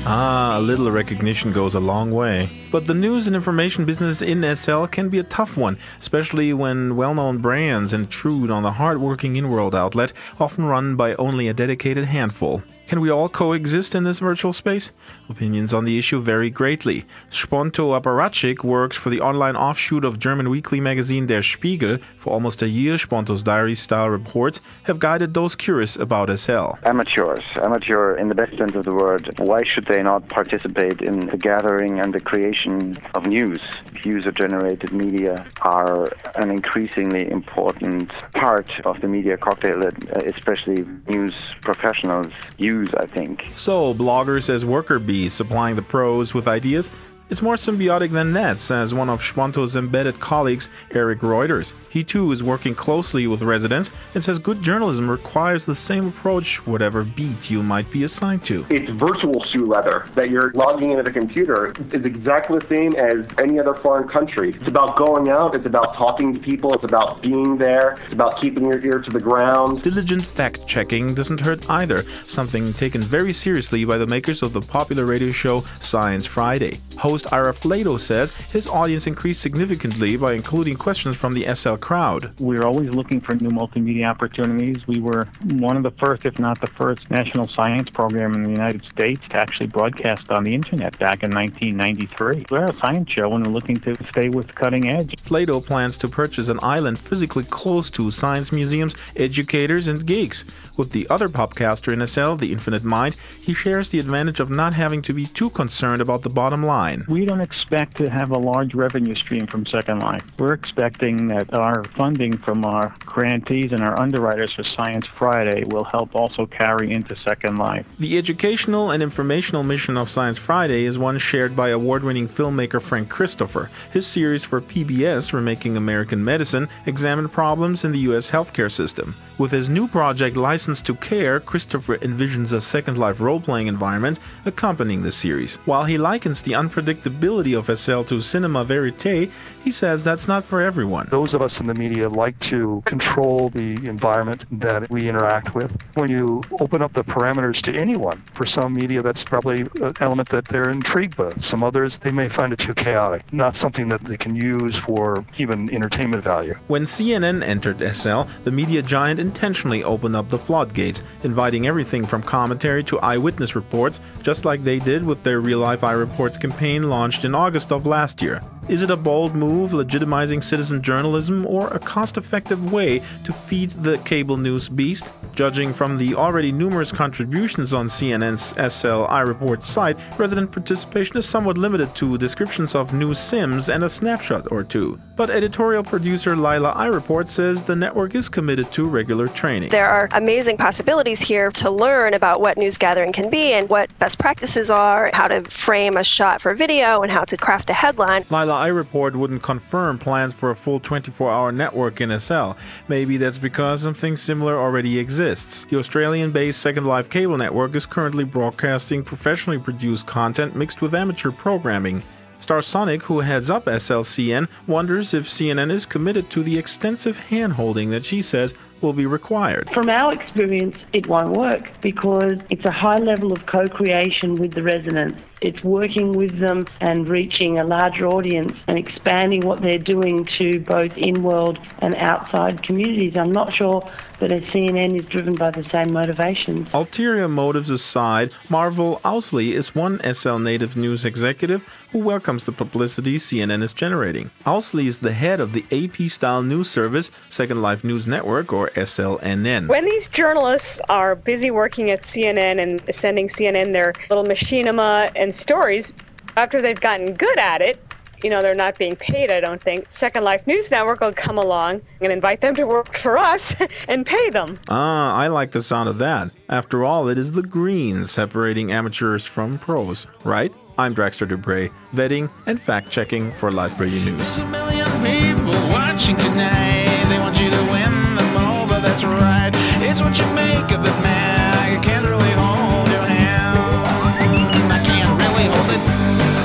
Ah, a little recognition goes a long way. But the news and information business in SL can be a tough one, especially when well-known brands intrude on the hard-working in-world outlet, often run by only a dedicated handful. Can we all coexist in this virtual space? Opinions on the issue vary greatly. Sponto Apparatschik works for the online offshoot of German weekly magazine Der Spiegel. For almost a year, Sponto's diary-style reports have guided those curious about SL. Amateur in the best sense of the word. Why should they not participate in the gathering and the creation of news? User-generated media are an increasingly important part of the media cocktail that especially news professionals use, I think. So, bloggers as worker bees supplying the pros with ideas? It's more symbiotic than that, says one of Sponto's embedded colleagues, Eric Reuters. He too is working closely with residents and says good journalism requires the same approach, whatever beat you might be assigned to. It's virtual shoe leather that you're logging into the computer. It's exactly the same as any other foreign country. It's about going out, it's about talking to people, it's about being there, it's about keeping your ear to the ground. Diligent fact-checking doesn't hurt either, something taken very seriously by the makers of the popular radio show Science Friday. Host Ira Flato says his audience increased significantly by including questions from the SL crowd. We're always looking for new multimedia opportunities. We were one of the first, if not the first, national science program in the United States to actually broadcast on the internet back in 1993. We're a science show and we're looking to stay with cutting edge. Flato plans to purchase an island physically close to science museums, educators, and geeks. With the other popcaster in SL, The Infinite Mind, he shares the advantage of not having to be too concerned about the bottom line. We don't expect to have a large revenue stream from Second Life. We're expecting that our funding from our grantees and our underwriters for Science Friday will help also carry into Second Life. The educational and informational mission of Science Friday is one shared by award-winning filmmaker Frank Christopher. His series for PBS, Remaking American Medicine, examined problems in the U.S. healthcare system. With his new project License to Care, Christopher envisions a Second Life role-playing environment accompanying the series. While he likens the unpredictability of SL to cinema verite, he says that's not for everyone. Those of us in the media like to control the environment that we interact with. When you open up the parameters to anyone, for some media that's probably an element that they're intrigued with. Some others, they may find it too chaotic, not something that they can use for even entertainment value. When CNN entered SL, the media giant intentionally opened up the floodgates, inviting everything from commentary to eyewitness reports, just like they did with their Real Life iReports campaign launched in August of last year. Is it a bold move legitimizing citizen journalism or a cost-effective way to feed the cable news beast? Judging from the already numerous contributions on CNN's SL iReports site, resident participation is somewhat limited to descriptions of new sims and a snapshot or two. But editorial producer Lila iReport says the network is committed to regular training. There are amazing possibilities here to learn about what news gathering can be and what best practices are, how to frame a shot for video, and how to craft a headline. Lila iReport wouldn't confirm plans for a full 24-hour network in SL. Maybe that's because something similar already exists. The Australian-based Second Life cable network is currently broadcasting professionally produced content mixed with amateur programming. Starsonic, who heads up SLCN, wonders if CNN is committed to the extensive hand-holding that she says will be required. From our experience, it won't work because it's a high level of co-creation with the residents. It's working with them and reaching a larger audience and expanding what they're doing to both in-world and outside communities. I'm not sure that a CNN is driven by the same motivations. Ulterior motives aside, Marvel Owsley is one SL native news executive who welcomes the publicity CNN is generating. Owsley is the head of the AP-style news service, Second Life News Network, or SLNN. When these journalists are busy working at CNN and sending CNN their little machinima and stories, after they've gotten good at it, they're not being paid, I don't think. Second Life News Network will come along and invite them to work for us and pay them. I like the sound of that. After all, it is the green separating amateurs from pros, right? I'm Draxtor Dupre, vetting and fact-checking for Life4U News. There's a million people watching tonight. They want you to win them over, that's right. It's what you make of it, man. I can't really hold your hand. I can't really hold it.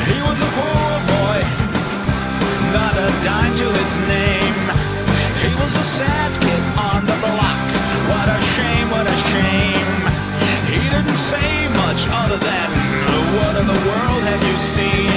He was a poor boy, not a dime to his name. He was a sad kid on the block. What a shame, what a shame. He didn't say much other than what a see.